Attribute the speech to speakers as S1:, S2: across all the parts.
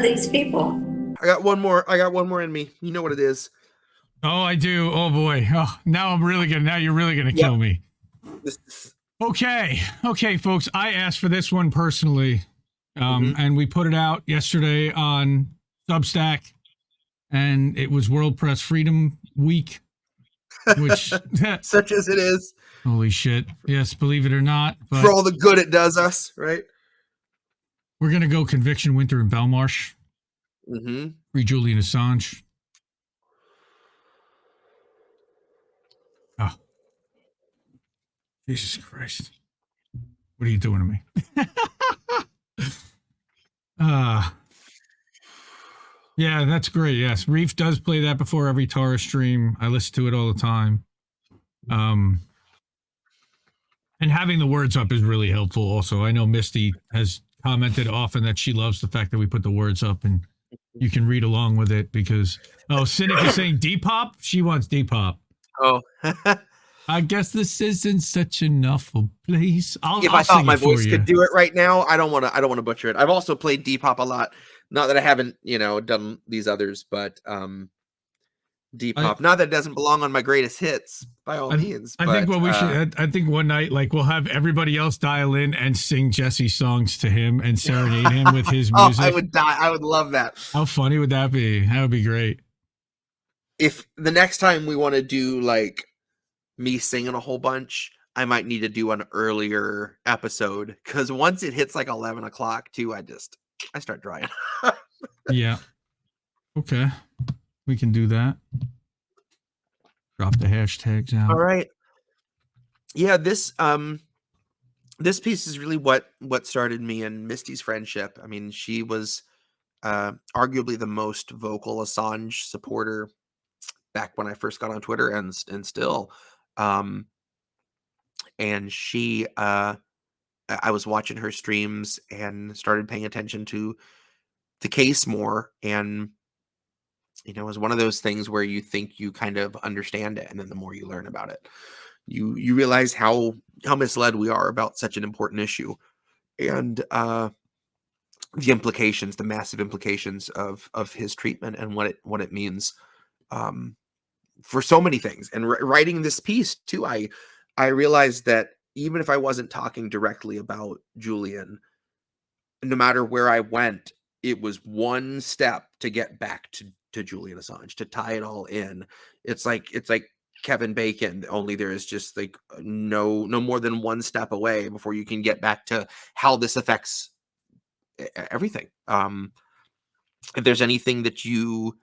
S1: are these people?
S2: I got one more in me. You know what it is.
S3: Oh, I do. Oh boy. Oh, now you're really gonna kill me. Okay, folks. I asked for this one personally, and we put it out yesterday on Substack, and it was World Press Freedom Week, which
S2: such as it is.
S3: Holy shit! Yes, believe it or not, but
S2: for all the good it does us, right?
S3: We're gonna go Conviction Winter in Belmarsh. Free Julian Assange. Oh, Jesus Christ! What are you doing to me? Yeah, that's great. Yes, Reef does play that before every Taurus stream. I listen to it all the time. And having the words up is really helpful. Also, I know Misty has commented often that she loves the fact that we put the words up and you can read along with it because Cynic is saying Depop. She wants Depop.
S2: Oh.
S3: I guess this isn't such an awful place.
S2: If I thought my voice could do it right now, I don't want to butcher it. I've also played Depop a lot. Not that I haven't, done these others, but Depop. Not that it doesn't belong on my greatest hits by all means.
S3: I think what we should. I think one night, we'll have everybody else dial in and sing Jesse's songs to him and serenade him with his music.
S2: I would die. I would love that.
S3: How funny would that be? That would be great.
S2: If the next time we want to do me singing a whole bunch, I might need to do an earlier episode because once it hits 11 o'clock too, I start drying.
S3: Yeah. Okay. We can do that. Drop the hashtags out.
S2: All right. Yeah, this piece is really what started me and Misty's friendship. I mean, she was arguably the most vocal Assange supporter back when I first got on Twitter and still. And she I was watching her streams and started paying attention to the case more, and it was one of those things where you think you kind of understand it, and then the more you learn about it, you realize how misled we are about such an important issue, and the implications, the massive implications of his treatment and what it means for so many things. And writing this piece too, I realized that even if I wasn't talking directly about Julian, no matter where I went, it was one step to get back to Julian Assange, to tie it all in. It's like Kevin Bacon, only there is just no more than one step away before you can get back to how this affects everything. If there's anything that you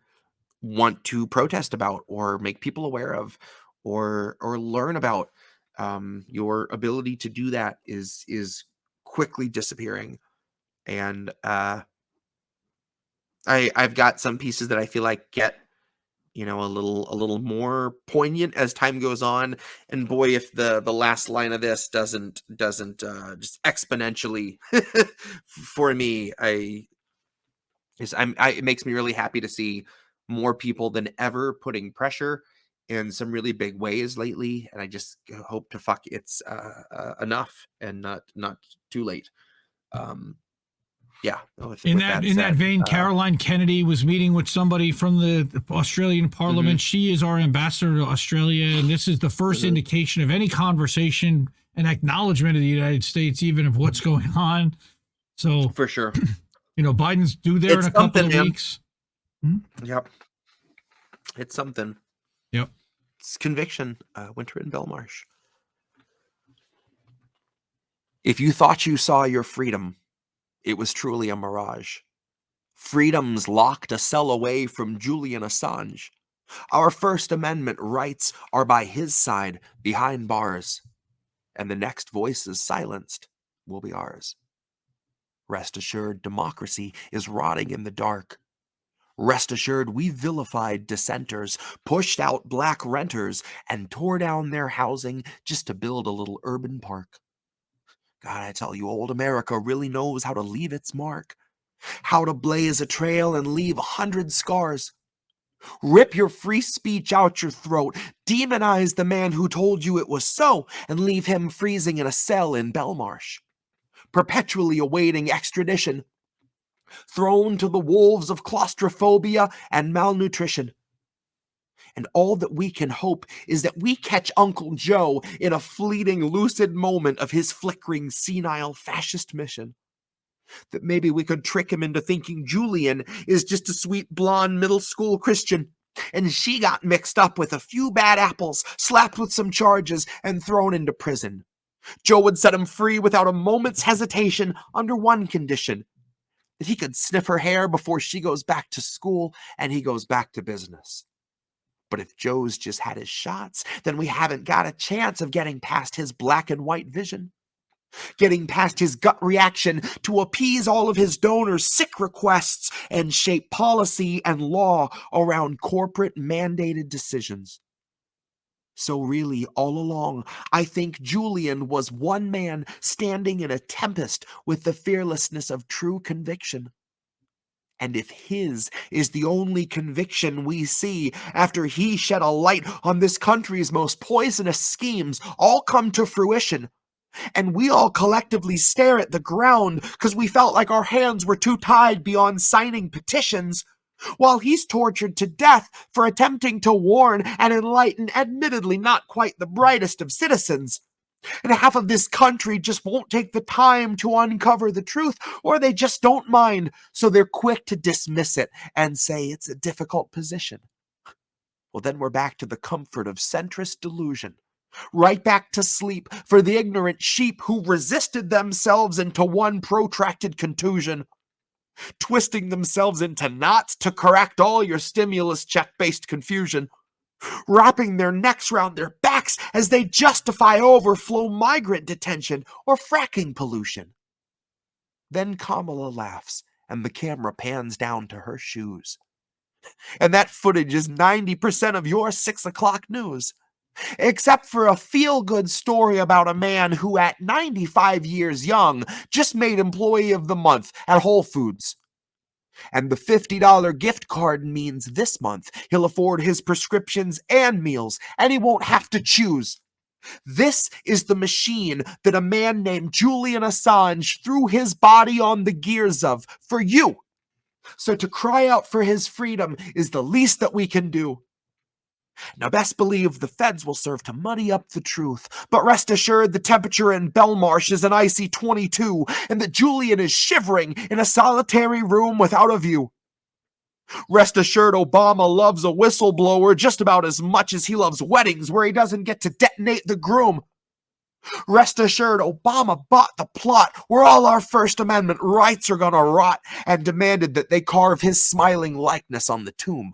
S2: want to protest about or make people aware of or learn about, your ability to do that is quickly disappearing. And I've got some pieces that I feel like get a little more poignant as time goes on, and boy, if the last line of this doesn't just exponentially for me, it makes me really happy to see more people than ever putting pressure in some really big ways lately, and I just hope to fuck it's enough and not too late. Yeah.
S3: In that vein, Caroline Kennedy was meeting with somebody from the Australian Parliament. She is our ambassador to Australia, and this is the first indication of any conversation and acknowledgement of the United States, even of what's going on. So
S2: for sure,
S3: Biden's due there in a couple of weeks.
S2: Yep, it's something.
S3: Yep,
S2: it's Conviction. Winter in Belmarsh. If you thought you saw your freedom, it was truly a mirage. Freedom's locked a cell away from Julian Assange. Our First Amendment rights are by his side, behind bars. And the next voices silenced will be ours. Rest assured, democracy is rotting in the dark. Rest assured, we vilified dissenters, pushed out black renters, and tore down their housing just to build a little urban park. God, I tell you, old America really knows how to leave its mark, how to blaze a trail and leave 100 scars. Rip your free speech out your throat, demonize the man who told you it was so, and leave him freezing in a cell in Belmarsh, perpetually awaiting extradition. thrown to the wolves of claustrophobia and malnutrition. And all that we can hope is that we catch Uncle Joe in a fleeting, lucid moment of his flickering, senile fascist mission. That maybe we could trick him into thinking Julian is just a sweet, blonde, middle school Christian, and she got mixed up with a few bad apples, slapped with some charges, and thrown into prison. Joe would set him free without a moment's hesitation under one condition: that he could sniff her hair before she goes back to school and he goes back to business. But if Joe's just had his shots, then we haven't got a chance of getting past his black and white vision, getting past his gut reaction to appease all of his donors' sick requests and shape policy and law around corporate mandated decisions. So really, all along, I think Julian was one man standing in a tempest with the fearlessness of true conviction. And if his is the only conviction we see after he shed a light on this country's most poisonous schemes all come to fruition, and we all collectively stare at the ground because we felt like our hands were too tied beyond signing petitions, while he's tortured to death for attempting to warn and enlighten admittedly not quite the brightest of citizens, and half of this country just won't take the time to uncover the truth, or they just don't mind, so they're quick to dismiss it and say it's a difficult position. Well, then we're back to the comfort of centrist delusion, right back to sleep for the ignorant sheep who resisted themselves into one protracted contusion, twisting themselves into knots to correct all your stimulus check-based confusion, wrapping their necks round their backs as they justify overflow migrant detention or fracking pollution. Then Kamala laughs, and the camera pans down to her shoes. And that footage is 90% of your 6 o'clock news, except for a feel-good story about a man who, at 95 years young, just made Employee of the Month at Whole Foods. And the $50 gift card means this month he'll afford his prescriptions and meals, and he won't have to choose. This is the machine that a man named Julian Assange threw his body on the gears of for you. So to cry out for his freedom is the least that we can do. Now, best believe the feds will serve to muddy up the truth, but rest assured the temperature in Belmarsh is an icy 22, and that Julian is shivering in a solitary room without a view. Rest assured Obama loves a whistleblower just about as much as he loves weddings where he doesn't get to detonate the groom. Rest assured Obama bought the plot where all our First Amendment rights are gonna rot, and demanded that they carve his smiling likeness on the tomb.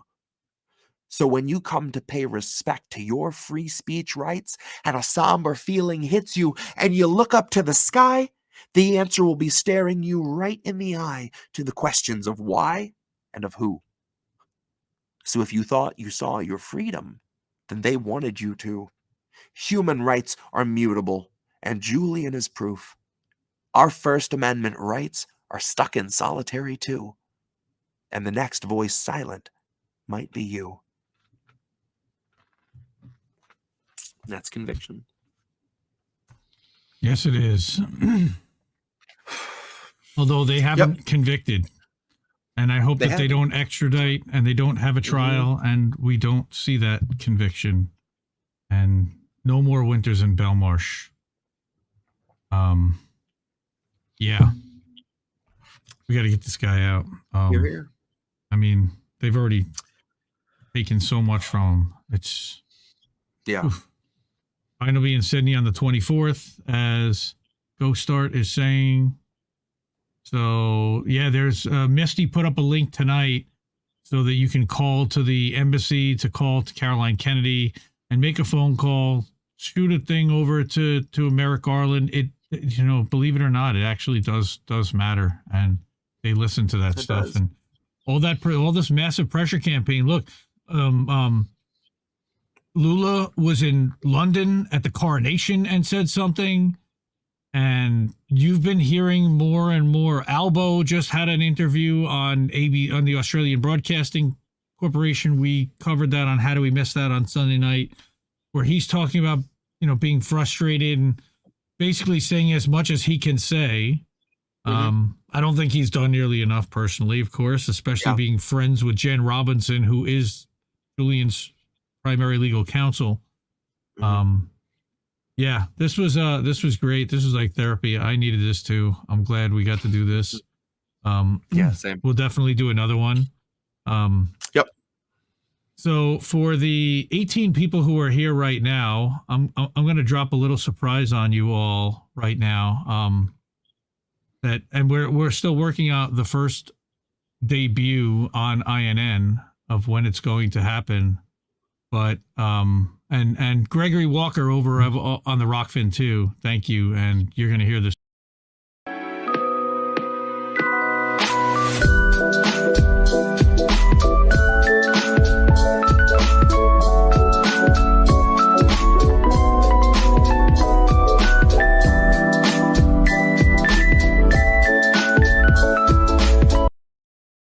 S2: So when you come to pay respect to your free speech rights and a somber feeling hits you and you look up to the sky, the answer will be staring you right in the eye to the questions of why and of who. So if you thought you saw your freedom, then they wanted you to. Human rights are mutable, and Julian is proof. Our First Amendment rights are stuck in solitary too. And the next voice silent might be you. That's conviction.
S3: Yes, it is. Although they haven't convicted. And I hope that they don't extradite and they don't have a trial and we don't see that conviction. And no more winters in Belmarsh. Yeah. We got to get this guy out.
S2: You're here.
S3: I mean, they've already taken so much from him. It's...
S2: Yeah.
S3: Oof. I'm going to be in Sydney on the 24th, as Go Start is saying. So, yeah, there's Misty put up a link tonight so that you can call to the embassy, to call to Caroline Kennedy and make a phone call, shoot a thing over to Merrick Garland. It, you know, believe it or not, it actually does matter. And they listen to that stuff. Does. And all this massive pressure campaign. Look, Lula was in London at the coronation and said something, and you've been hearing more and more. Albo just had an interview on the Australian Broadcasting Corporation. We covered that on How Do We Miss That on Sunday night, where he's talking about, you know, being frustrated and basically saying as much as he can say I don't think he's done nearly enough personally, of course, especially being friends with Jen Robinson, who is Julian's primary legal counsel. Yeah, this was great. This was like therapy. I needed this too. I'm glad we got to do this.
S2: Yeah, same.
S3: We'll definitely do another one.
S2: Yep.
S3: So for the 18 people who are here right now, I'm going to drop a little surprise on you all right now. And we're still working out the first debut on INN of when it's going to happen. But and Gregory Walker over on the Rockfin too. Thank you, and you're going to hear this